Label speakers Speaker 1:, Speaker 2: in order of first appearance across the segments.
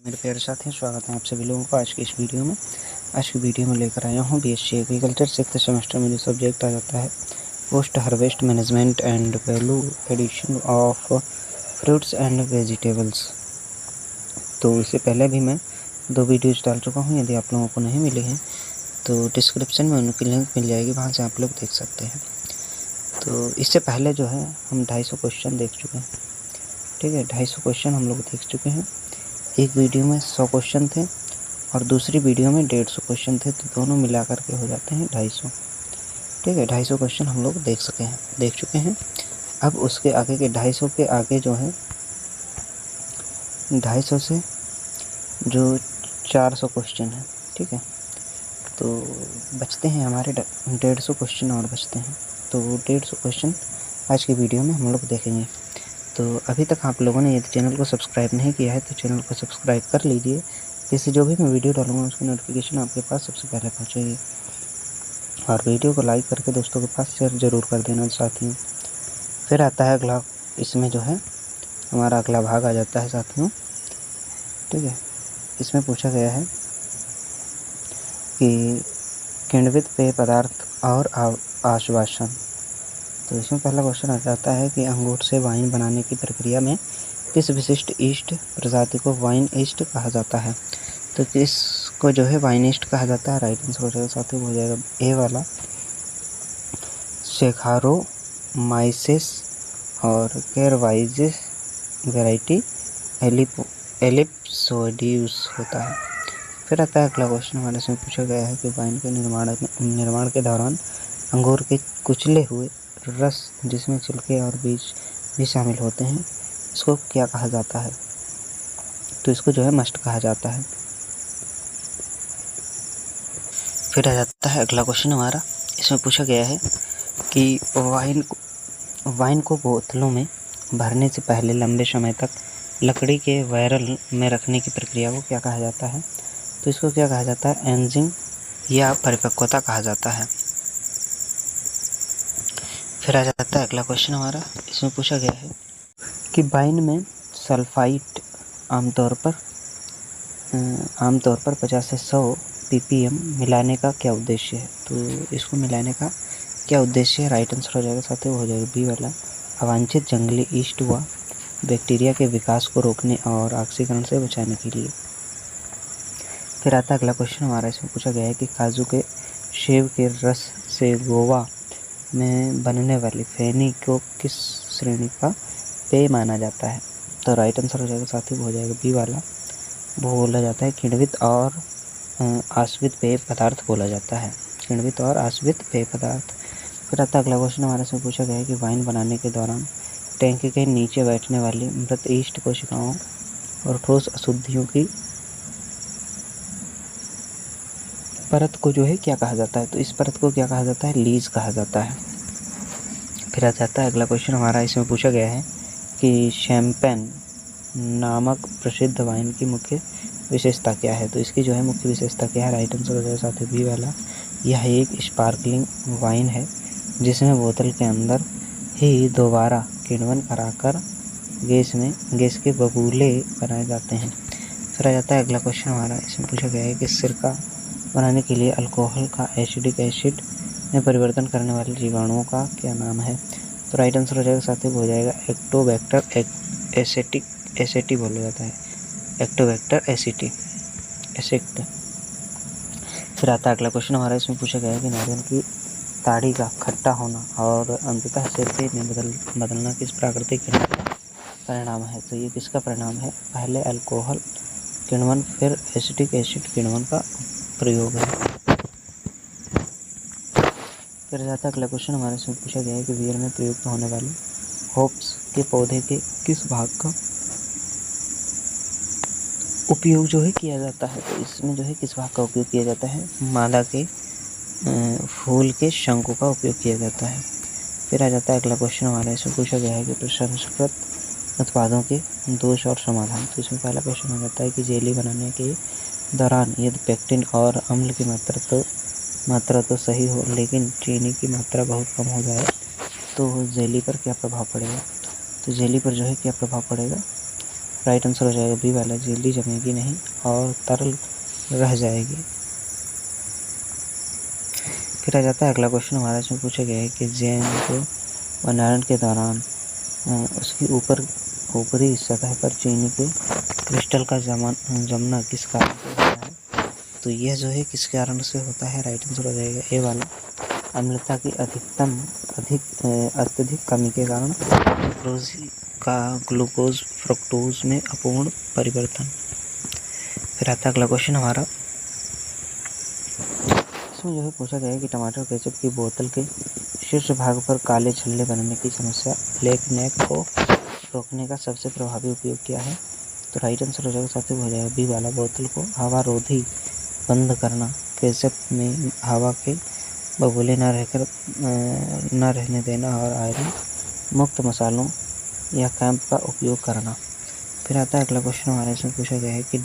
Speaker 1: मेरे प्यारे साथियों, स्वागत है आप सभी लोगों का आज की इस वीडियो में। आज की वीडियो में लेकर आया हूँ बीएससी एग्रीकल्चर 6th सेमेस्टर में जो सब्जेक्ट आ जाता है post harvest management and value addition of fruits and vegetables. तो इससे पहले भी मैं 2 वीडियोज़ डाल चुका हूँ। यदि आप लोगों को नहीं मिली हैं तो डिस्क्रिप्शन में उनकी लिंक मिल जाएगी, वहाँ से आप लोग देख सकते हैं। तो इससे पहले जो है हम 250 क्वेश्चन देख चुके हैं। ठीक है, 250 क्वेश्चन हम लोग देख चुके हैं। एक वीडियो में 100 क्वेश्चन थे और दूसरी वीडियो में 150 क्वेश्चन थे, तो दोनों मिला करके हो जाते हैं 250। ठीक है, 250 क्वेश्चन हम लोग देख चुके हैं। अब उसके आगे के 250 के आगे जो है 250 से जो 400 क्वेश्चन है। ठीक है, तो बचते हैं हमारे 150 क्वेश्चन और बचते हैं। तो 150 क्वेश्चन आज की वीडियो में हम लोग देखेंगे। तो अभी तक आप लोगों ने यदि चैनल को सब्सक्राइब नहीं किया है तो चैनल को सब्सक्राइब कर लीजिए, जिससे जो भी मैं वीडियो डालूंगा उसकी नोटिफिकेशन आपके पास सबसे पहले पहुंचेगी। और वीडियो को लाइक करके दोस्तों के पास शेयर ज़रूर कर देना साथियों। फिर आता है अगला, इसमें जो है हमारा अगला भाग आ जाता है साथियों। ठीक है, इसमें पूछा गया है कि किण्वित पेय पदार्थ और आश्वासन। तो इसमें पहला क्वेश्चन आ जाता है कि अंगूर से वाइन बनाने की प्रक्रिया में किस विशिष्ट ईस्ट प्रजाति को वाइन ईस्ट कहा जाता है। तो किसको जो है वाइन ईस्ट कहा जाता है। राइट आंसर हो जाएगा साथियों, हो जाएगा ए वाला सेखारोमाइसिस और केरवाइजिस वैरायटी एलिप्सोडियस होता है। फिर आता है अगला क्वेश्चन हमारे से पूछा गया है कि वाइन के निर्माण के दौरान अंगूर के कुचले हुए रस जिसमें छिलके और बीज भी शामिल होते हैं, इसको क्या कहा जाता है। तो इसको जो है मस्ट कहा जाता है। फिर आ जाता है अगला क्वेश्चन हमारा, इसमें पूछा गया है कि वाइन को बोतलों में भरने से पहले लंबे समय तक लकड़ी के बैरल में रखने की प्रक्रिया को क्या कहा जाता है। तो इसको क्या कहा जाता है, एजिंग या परिपक्वता कहा जाता है। फिर आ जाता है अगला क्वेश्चन हमारा, इसमें पूछा गया है कि वाइन में सल्फाइट आमतौर पर 50 से 100 ppm मिलाने का क्या उद्देश्य है। तो इसको मिलाने का क्या उद्देश्य है। राइट आंसर हो जाएगा साथियों, हो जाएगा बी वाला अवांछित जंगली ईस्ट व बैक्टीरिया के विकास को रोकने और ऑक्सीकरण से बचाने के लिए। फिर आता है अगला क्वेश्चन हमारा, इसमें पूछा गया है कि काजू के सेब के रस से गोवा में बनने वाली फेनी को किस श्रेणी का पेय माना जाता है। तो राइट आंसर हो जाएगा साथियों, हो जाएगा बी वाला, वो बोला जाता है किण्वित और आश्वित पेय पदार्थ बोला जाता है, किण्वित और आश्वित पेय पदार्थ। फिर आता अगला क्वेश्चन हमारे से पूछा गया है कि वाइन बनाने के दौरान टैंक के नीचे बैठने वाली मृत ईस्ट कोशिकाओं और ठोस अशुद्धियों की परत को जो है क्या कहा जाता है। तो इस परत को क्या कहा जाता है, लीज कहा जाता है। फिर आ जाता है अगला क्वेश्चन हमारा, इसमें पूछा गया है कि शैंपेन नामक प्रसिद्ध वाइन की मुख्य विशेषता क्या है। तो इसकी जो है मुख्य विशेषता क्या है। राइट आंसर हो जाएगा साथियों बी वाला, यह एक स्पार्कलिंग वाइन है जिसमें बोतल के अंदर ही दोबारा किण्वन कराकर गैस के बबूले बनाए जाते हैं। फिर आ जाता है अगला क्वेश्चन हमारा, इसमें पूछा गया है कि सिरका बनाने के लिए अल्कोहल का एसिडिक एसिड में परिवर्तन करने वाले जीवाणुओं का क्या नाम है। तो राइट आंसर हो जाएगा साथियों, हो जाएगा एक्टोबैक्टर एसेटी बोला जाता है, एक्टोबैक्टर एसिटी। फिर आता है अगला क्वेश्चन हमारा, इसमें पूछा गया है कि नारियल की ताड़ी का खट्टा होना और अंततः सिरके में बदलना किस प्राकृतिक क्रिया का परिणाम है। तो ये किसका परिणाम है, पहले अल्कोहल किण्वन फिर एसिटिक एसिड किण्वन का प्रयोग है। फिर जाता है अगला क्वेश्चन हमारे से पूछा गया है कि बियर में प्रयुक्त होने वाले होप्स के पौधे के किस भाग का उपयोग जो है किया जाता है। तो इसमें जो है किस भाग का उपयोग किया जाता है, मादा के फूल के शंकु का उपयोग किया जाता है। फिर आ जाता है अगला क्वेश्चन हमारा, इसमें पूछा गया है कि प्रसंस्कृत उत्पादों के दोष और समाधान। तो इसमें पहला क्वेश्चन आ जाता है कि जेली बनाने के दौरान यदि पेक्टिन और अम्ल की मात्रा तो सही हो लेकिन चीनी की मात्रा बहुत कम हो जाए तो जेली पर क्या प्रभाव पड़ेगा। तो जेली पर जो है क्या प्रभाव पड़ेगा, राइट आंसर हो जाएगा बी वाला, जल्दी जमेगी नहीं और तरल रह जाएगी। फिर आ जाता है अगला क्वेश्चन हमारा, इसमें पूछा गया है कि जैम को भंडारण के दौरान उसकी ऊपरी सतह पर चीनी के क्रिस्टल का जमना किस कारण से होता है। तो यह जो है किस कारण से होता है, राइट आंसर हो जाएगा ए वाला, अम्लता की अत्यधिक कमी के कारण ग्लूकोज फ्रुक्टोज में अपूर्ण परिवर्तन। फिर आता है अगला क्वेश्चन हमारा, इसमें जो है पूछा गया है कि टमाटर केचप की बोतल के शीर्ष भाग पर काले छल्ले बनने की समस्या ब्लैक नेक को रोकने का सबसे प्रभावी उपयोग क्या है। तो राइट आंसर हो जाएगा साथ ही हो जाएगा बी वाला, बोतल को हवा रोधी बंद करना, केचप में हवा के बबूले न रहने देना और आयरन मुक्त मसालों या कैंप का उपयोग करना। फिर आता है अगला क्वेश्चन हमारे, इसमें पूछा गया है कि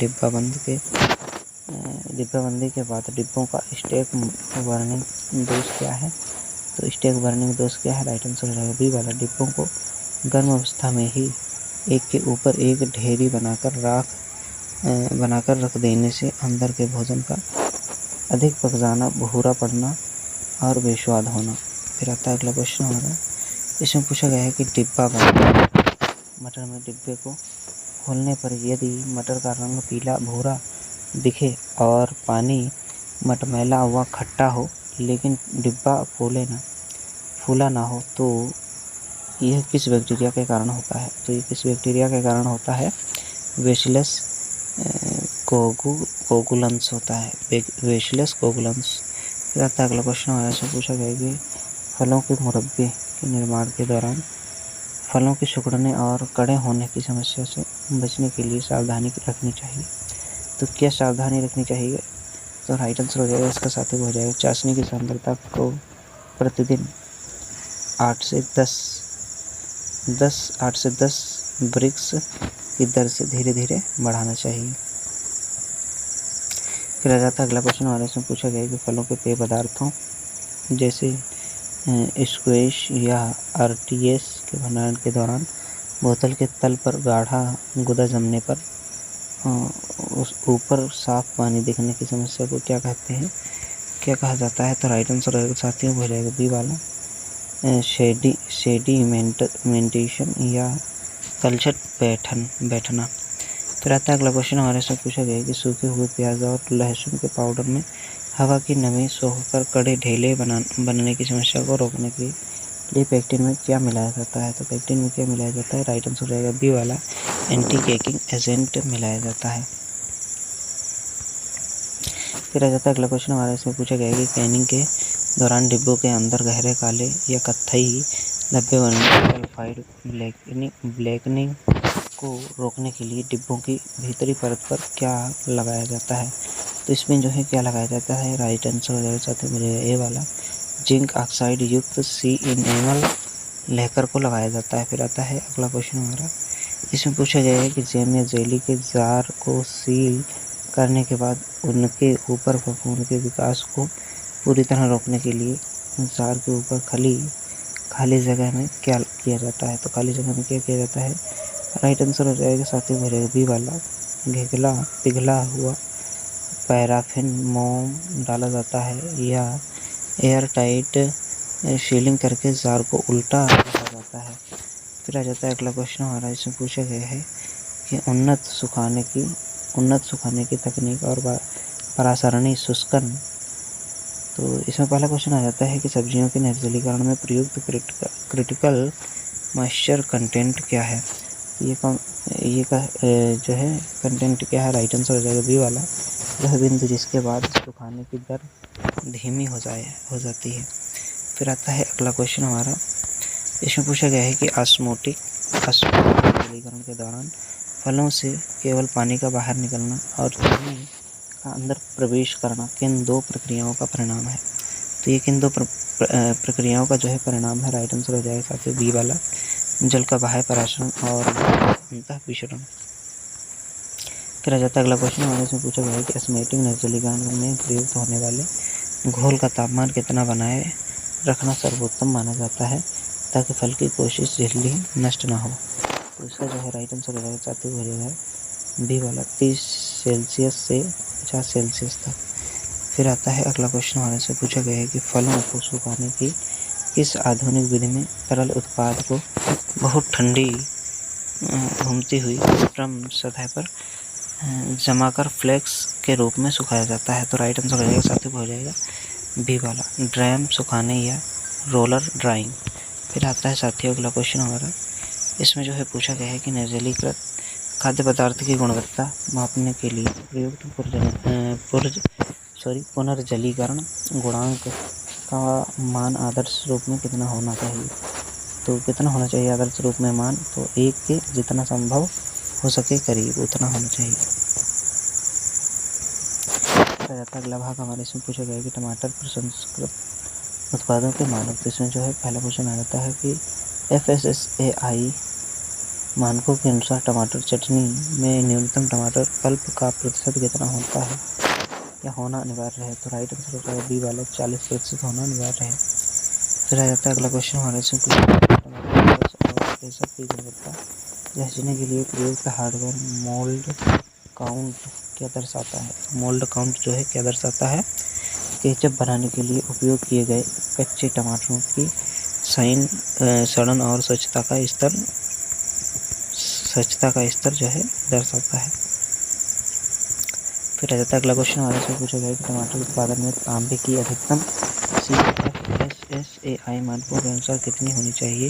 Speaker 1: डिब्बाबंदी के बाद डिब्बों का स्टैक बर्निंग दोष क्या है। तो स्टैक बर्निंग दोष क्या है, राइट आंसर हो जाएगा बी वाला, डिब्बों को गर्म अवस्था में ही एक के ऊपर एक ढेरी बनाकर रख देने से अंदर के भोजन का अधिक पक जाना, भूरा पड़ना और बेस्वाद होना। फिर आता है अगला क्वेश्चन हमारा, इसमें पूछा गया है कि डिब्बा बंद मटर में डिब्बे को खोलने पर यदि मटर का रंग पीला भूरा दिखे और पानी मटमैला व खट्टा हो लेकिन डिब्बा फूला ना हो तो यह किस बैक्टीरिया के कारण होता है। तो ये किस बैक्टीरिया के कारण होता है, बेसिलस कोगुलेंस होता है, बेसिलस कोगुलेंस। फिर आता है अगला क्वेश्चन हमारे से पूछा गया कि फलों के मुरब्बे के निर्माण के दौरान फलों के सिकुड़ने और कड़े होने की समस्या से बचने के लिए सावधानी रखनी चाहिए। तो क्या सावधानी रखनी चाहिए, तो राइट आंसर हो जाएगा इसका साथ ही हो जाएगा, चाशनी की सांद्रता को प्रतिदिन 8 से 10 ब्रिक्स की दर से धीरे धीरे बढ़ाना चाहिए। फिर आ जाता है अगला क्वेश्चन हमारे इसमें पूछा गया कि फलों के पेय पदार्थों जैसे स्क्वैश या आरटीएस के भंडारण के दौरान बोतल के तल पर गाढ़ा गुदा जमने पर उस ऊपर साफ पानी दिखने की समस्या को क्या कहते हैं, क्या कहा जाता है। तो राइट आंसर रहेगा साथियों हो जाएगा बी वाला, सेडिमेंटेशन या तलछट बैठना। फिर आता है अगला क्वेश्चन हमारे से पूछा गया कि सूखे हुए प्याज और लहसुन के पाउडर में हवा की नमी सोखकर कड़े ढेले बनने की समस्या को रोकने के लिए पेक्टिन में क्या मिलाया जाता है। तो पेक्टिन में क्या मिलाया जाता है, राइट आंसर रहेगा बी वाला, एंटी केकिंग एजेंट मिलाया जाता है। फिर आ जाता है अगला क्वेश्चन हमारे इसमें पूछा गया कि कैनिंग के दौरान डिब्बों के अंदर गहरे काले या कत्थई धब्बे बनने सल्फाइड ब्लैकनिंग को रोकने के लिए डिब्बों की भीतरी परत पर क्या लगाया जाता है। तो इसमें जो है क्या लगाया जाता है, राइट आंसर हो जाएगा साथ में ए वाला, जिंक ऑक्साइड युक्त सी इनेमल लेकर को लगाया जाता है। फिर आता है अगला क्वेश्चन हमारा, इसमें पूछा गया है कि जैम या जेली के जार को सील करने के बाद उनके ऊपर फफूंद के विकास को पूरी तरह रोकने के लिए जार के ऊपर खाली जगह में क्या किया जाता है। तो खाली जगह में क्या किया जाता है, राइट आंसर हो जाएगा साथ में रहेगा बी वाला, पिघला हुआ पैराफिन मोम डाला जाता है या एयर टाइट सीलिंग करके जार को उल्टा रखा जाता है। फिर आ जाता है अगला क्वेश्चन हमारा, इसमें पूछा गया है कि उन्नत सुखाने की तकनीक और परासरणी शुष्कन। तो इसमें पहला क्वेश्चन आ जाता है कि सब्जियों के निर्जलीकरण में प्रयुक्त क्रिटिकल मॉइस्चर कंटेंट क्या है। ये जो है कंटेंट क्या है, राइट आंसर हो जाएगा बी वाला, वह बिंदु जिसके बाद सुखाने की दर धीमी हो जाती है। फिर आता है अगला क्वेश्चन हमारा, इसमें पूछा गया है कि ऑस्मोटिक निर्जलीकरण के दौरान फलों से केवल पानी का बाहर निकलना और चीनी का अंदर प्रवेश करना किन दो प्रक्रियाओं का परिणाम है। तो ये किन दो प्रक्रियाओं का जो है परिणाम है, राइट आंसर हो जाएगा साथियों बी वाला, जल का बाह्य परासरण और अंतःविसरण। फिर आ जाता है अगला क्वेश्चन हमारे इसमें पूछा गया है कि ऑस्मोटिक निर्जलीकरण में प्रयुक्त होने वाले घोल का तापमान कितना बनाए रखना सर्वोत्तम माना जाता है ताकि फल की कोशिश जल्दी नष्ट ना हो। तो इसका जो है राइट आंसर हो जाएगा साथियों हो जाएगा बी वाला 30 सेल्सियस से 50 सेल्सियस तक। फिर आता है अगला क्वेश्चन हमारे से पूछा गया है कि फलों को सुखाने की किस आधुनिक विधि में तरल उत्पाद को बहुत ठंडी घूमती हुई ड्रम सतह पर जमाकर फ्लेक्स के रूप में सुखाया जाता है। तो राइट आंसर हो जाएगा साथियों हो जाएगा बी वाला ड्रैम सुखाने या रोलर ड्राइंग। फिर आता है साथियों अगला क्वेश्चन हमारा, इसमें जो है पूछा गया है कि निर्जलीकृत खाद्य पदार्थ की गुणवत्ता मापने के लिए प्रयुक्त पुनर्जलीकरण गुणांक का मान आदर्श रूप में कितना होना चाहिए। तो कितना होना चाहिए आदर्श रूप में मान, तो 1 के जितना संभव हो सके करीब उतना होना चाहिए। अगला भाग हमारे इसमें पूछा गया है कि टमाटर प्रसंस्कृत उत्पादों के मानक। तो इसमें जो है पहला क्वेश्चन आ जाता है कि FSSAI मानकों के अनुसार टमाटर चटनी में न्यूनतम टमाटर पल्प का प्रतिशत कितना होता है या होना अनिवार्य है। तो राइट आंसर हो जाएगा बी वाला 40% होना अनिवार्य है। फिर आ जाता है अगला क्वेश्चन हमारे इसमें की गुणवत्ता जांचने के लिए प्रयुक्त हार्डवेयर मोल्ड काउंट क्या दर्शाता है। मोल्ड काउंट जो है क्या दर्शाता है, केचप बनाने के लिए उपयोग किए गए कच्चे टमाटरों की सड़न और स्वच्छता का स्तर जो है दर्शाता है। फिर आ जाता है अगला क्वेश्चन हमारे से पूछा गया कि टमाटर उत्पादन में तांबे की अधिकतम FSSAI मानकों के अनुसार कितनी होनी चाहिए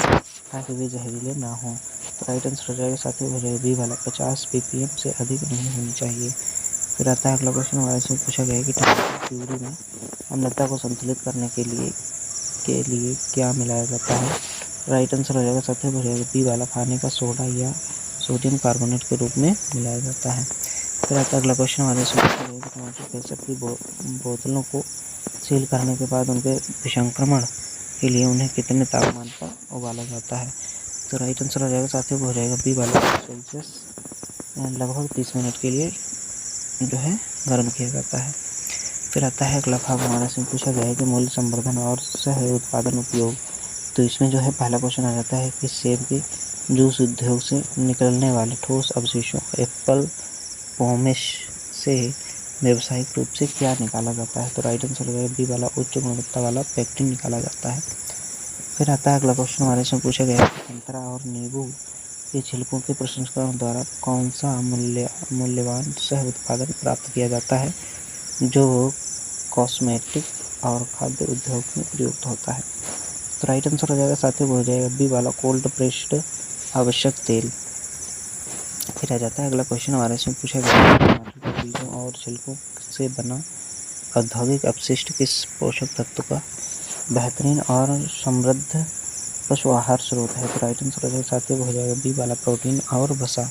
Speaker 1: ताकि वे जहरीले ना हों। तो राइट आंसर हो जाएगा साथियों हो जाएगा बी वाला 50 ppm से अधिक नहीं होनी चाहिए। फिर आता है अगला क्वेश्चन हमारे से पूछा गया है कि टमाटर प्यूरी में अम्लता को संतुलित करने के लिए क्या मिलाया जाता है। राइट आंसर हो जाएगा साथियों हो जाएगा बी वाला खाने का सोडा या सोडियम कार्बोनेट के रूप में मिलाया जाता है। फिर आता है अगला क्वेश्चन हमारे से पूछा गया है कि टमाटर केचप की बोतलों को सील करने के बाद उनके विसंक्रमण के लिए उन्हें कितने तापमान पर उबाला जाता है। तो राइट आंसर हो जाएगा साथियों हो जाएगा बी वाला सेल्सियस लगभग 30 मिनट के लिए जो है गर्म किया जाता है। फिर आता है अगला भाग हमारे से पूछा गया है कि मूल्य संवर्धन और सह उत्पादन उपयोग। तो इसमें जो है पहला क्वेश्चन आ जाता है कि सेब के जूस उद्योग से निकलने वाले ठोस अवशेषों एप्पल पोमेश से व्यावसायिक रूप से क्या निकाला जाता है। तो राइट आंसर हो जाएगा बी वाला उच्च गुणवत्ता वाला पेक्टिन निकाला जाता है। फिर आता है अगला क्वेश्चन हमारे से पूछा गया है कि संतरा और नींबू के छिलकों के प्रसंस्करण द्वारा कौन सा मूल्यवान सह उत्पादन प्राप्त किया जाता है जो कॉस्मेटिक और खाद्य उद्योग में प्रयुक्त होता है। तो राइट आंसर हो जाएगा साथियों हो जाएगा बी वाला कोल्ड प्रेस्ड आवश्यक तेल। फिर आ जाता है अगला क्वेश्चन हमारे से पूछा गया है टमाटर के बीजों और छिलकों से बना औद्योगिक अपशिष्ट किस पोषक तत्व का बेहतरीन और समृद्ध पशु आहार स्रोत है। तो राइट आंसर हो जाएगा साथियों हो जाएगा बी वाला प्रोटीन और वसा।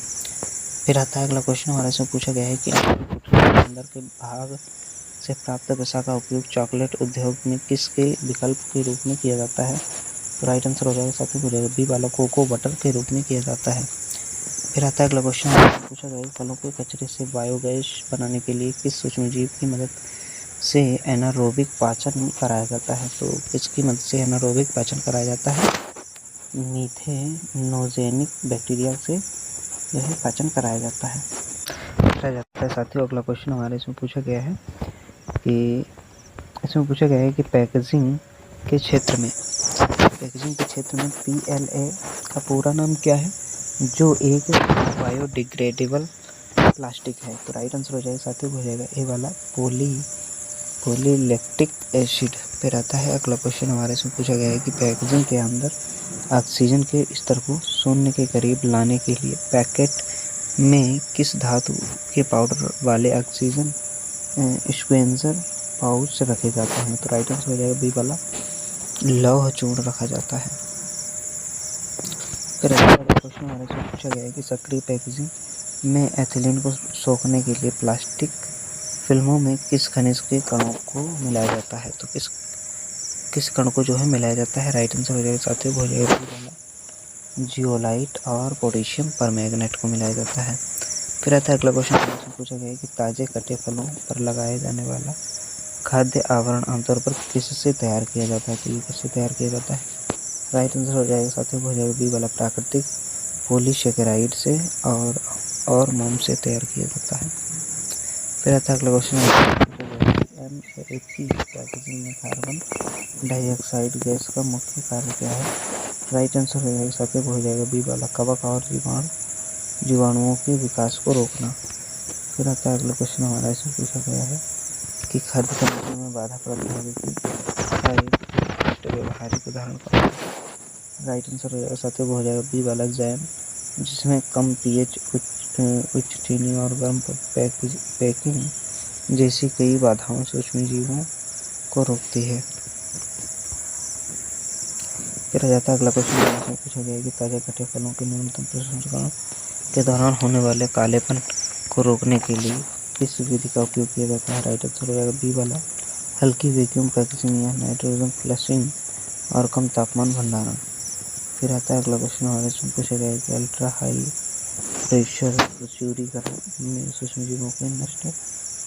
Speaker 1: फिर आता है अगला क्वेश्चन हमारे से पूछा गया है कि अंदर के भाग से प्राप्त वसा का उपयोग चॉकलेट उद्योग में किसके विकल्प के रूप में किया जाता है। तो राइट आंसर हो जाएगा साथियों हो जाएगा बी वाला कोको बटर के रूप में किया जाता है। फिर आता है अगला क्वेश्चन पूछा गया फलों के कचरे से बायोगैस बनाने के लिए किस सूक्ष्मजीव की मदद से एनारोबिक पाचन कराया जाता है। तो किसकी मदद से एनारोबिक पाचन कराया जाता है, मीथेनोजेनिक बैक्टीरिया से जो है पाचन कराया जाता है। साथियों अगला क्वेश्चन हमारे इसमें पूछा गया है कि पैकेजिंग के क्षेत्र में PLA का पूरा नाम क्या है जो एक बायोडिग्रेडेबल प्लास्टिक है। तो राइट आंसर हो जाएगा साथियों हो जाएगा ए वाला पॉलीलैक्टिक एसिड। फिर आता है अगला क्वेश्चन हमारे से पूछा गया है कि पैकेजिंग के अंदर ऑक्सीजन के स्तर को शून्य के करीब लाने के लिए पैकेट में किस धातु के पाउडर वाले ऑक्सीजन स्क्वेंजर पाउच रखे जाते हैं। तो राइट आंसर हो जाएगा बी वाला लौह चूर्ण रखा जाता है। फिर क्वेश्चन हमारे से पूछा गया है कि सक्रिय पैकेजिंग में एथिलीन को सोखने के लिए प्लास्टिक फिल्मों में किस खनिज के कणों को मिलाया जाता है। तो किस कण को जो है मिलाया जाता है। राइट आंसर हो जाएगा साथियों हो जाएगा जियोलाइट और पोटेशियम परमैंगनेट को मिलाया जाता है। फिर आता है अगला क्वेश्चन पूछा गया है कि ताजे कटे फलों पर लगाया जाने वाला खाद्य आवरण आमतौर पर किससे तैयार किया जाता है। तो ये किससे तैयार किया जाता है। राइट आंसर हो जाएगा साथियों हो जाएगा बी वाला प्राकृतिक पॉलीसेकेराइड से और मोम से तैयार किया जाता है। फिर आता है अगला क्वेश्चन, M80 पैकेजिंग में कार्बन डाइऑक्साइड गैस का मुख्य कार्य क्या है? राइट आंसर हो जाएगा सत्य हो जाएगा बी वाला, कवक और जीवाणुओं के विकास को रोकना। फिर आता है अगला क्वेश्चन हमारा, इसमें पूछा गया है कि खाद्य संरचना में बाधा प्रौद्योगिकी का एक व्यवहारिक उदाहरण कौन है? राइट आंसर हो जाएगा सत्य हो जाएगा बी वाला, जैम, जिसमें कम पीएच, उच्च चीनी और गर्म पैकिंग जैसी कई बाधाओं सूक्ष्मजीवों को रोकती है। फिर आ जाता है अगला क्वेश्चन, पूछा गया कि ताजा कटे फलों के न्यूनतम प्रसंस्करण के दौरान होने वाले कालेपन को रोकने के लिए किस विधि का उपयोग किया जाता है? राइट आंसर हो जाएगा बी वाला, हल्की वैक्यूम पैकेजिंग या नाइट्रोजन फ्लशिंग और कम तापमान भंडारण। फिर आता है अगला क्वेश्चन हमारे, इसमें पूछा गया कि अल्ट्रा हाई प्रेशर प्रचुरीकरण में सूक्ष्मजीवों के नष्ट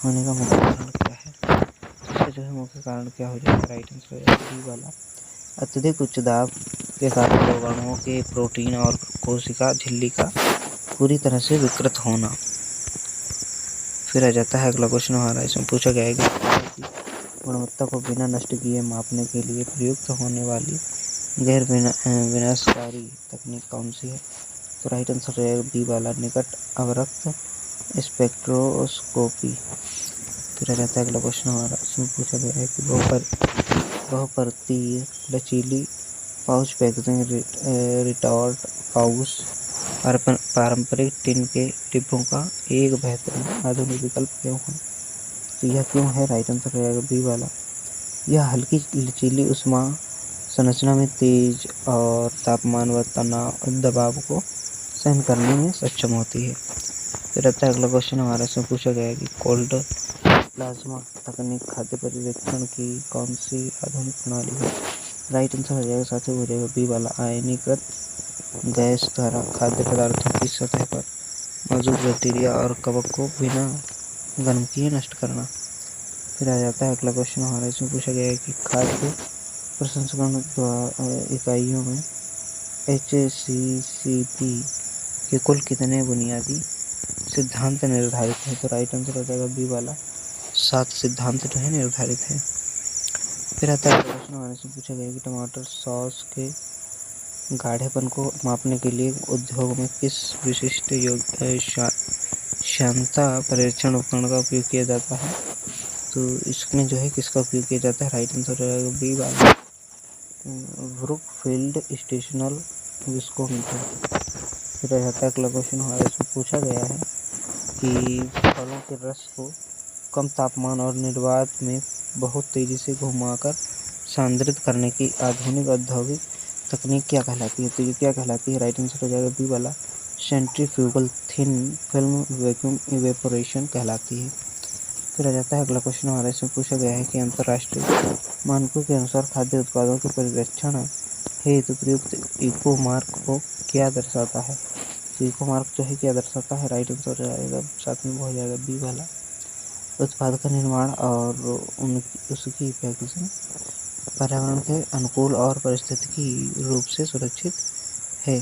Speaker 1: होने का मुख्य कारण क्या है? इसका जो है मुख्य कारण क्या हो जाएगा? राइट आंसर हो जाएगा बी वाला, अत्यधिक उच्च दाब के कारण रोगाणुओं के प्रोटीन और कोशिका झिल्ली का पूरी तरह से विकृत होना। फिर आ जाता है अगला क्वेश्चन हमारा, इसमें पूछा गया है कि गुणवत्ता को बिना नष्ट किए मापने के लिए प्रयुक्त होने वाली गैर विनाशकारी तकनीक कौन सी है? तो राइट आंसर रहेगा बी वाला, निकट अवरक्त स्पेक्ट्रोस्कोपी। फिर आ जाता है अगला क्वेश्चन हमारा, इसमें पूछा गया है कि बहुपरतीय लचीली पाउच पैकेजिंग रिटॉर्ट पाउच पारंपरिक टिन के डिब्बों का एक बेहतरीन आधुनिक विकल्प क्यों है? तो यह क्यों है? राइट आंसर रहेगा बी वाला, यह हल्की लचीली उष्मा संरचना में तेज और तापमान व दबाव को सहन करने में सक्षम होती है। फिर आता है अगला क्वेश्चन हमारा, इसमें पूछा गया है कि कोल्ड प्लाज्मा तकनीक खाद्य पर्यवेक्षण की कौन सी आधुनिक प्रणाली है? राइट आंसर हो जाएगा साथ ही हो जाएगा बी वाला, आयनीकृत गैस द्वारा खाद्य पदार्थों की सतह पर मौजूद बैक्टीरिया और कवक को बिना गर्म किए नष्ट करना। फिर आ जाता है अगला क्वेश्चन हमारा, इसमें पूछा गया है कि खाद्य प्रसंस्करण इकाइयों में HACCP के कुल कितने बुनियादी सिद्धांत निर्धारित हैं? तो राइट आंसर हो जाएगा बी वाला, 7 सिद्धांत जो है निर्धारित हैं। फिर आता है क्वेश्चन हमारे से पूछा गया कि टमाटर सॉस के गाढ़ेपन को मापने के लिए उद्योग में किस विशिष्ट श्यानता परीक्षण उपकरण का उपयोग किया जाता है? तो इसमें जो है किसका उपयोग किया जाता है? राइट आंसर हो जाएगा बी वाला, ब्रुकफील्ड स्टेशनल विस्कोमीटर। फिर रहता है अगला क्वेश्चन हमारे इसमें पूछा गया है कि फलों के रस को कम तापमान और निर्वात में बहुत तेजी से घुमाकर सांद्रित करने की आधुनिक औद्योगिक तकनीक क्या कहलाती है? तो ये क्या कहलाती है? राइट आंसर हो जाएगा बी वाला, centrifugal thin film vacuum evaporation कहलाती है। फिर आ जाता है अगला क्वेश्चन हमारे इसमें पूछा गया है कि अंतर्राष्ट्रीय मानकों के अनुसार खाद्य उत्पादों के परिरक्षण हेतु प्रयुक्त इको मार्क को क्या दर्शाता है? तो इको मार्क जो है क्या दर्शाता है? राइट आंसर हो जाएगा साथ में हो जाएगा बी वाला, उत्पाद का निर्माण और उसकी पैकेजिंग पर्यावरण के अनुकूल और पारिस्थितिकी रूप से सुरक्षित है।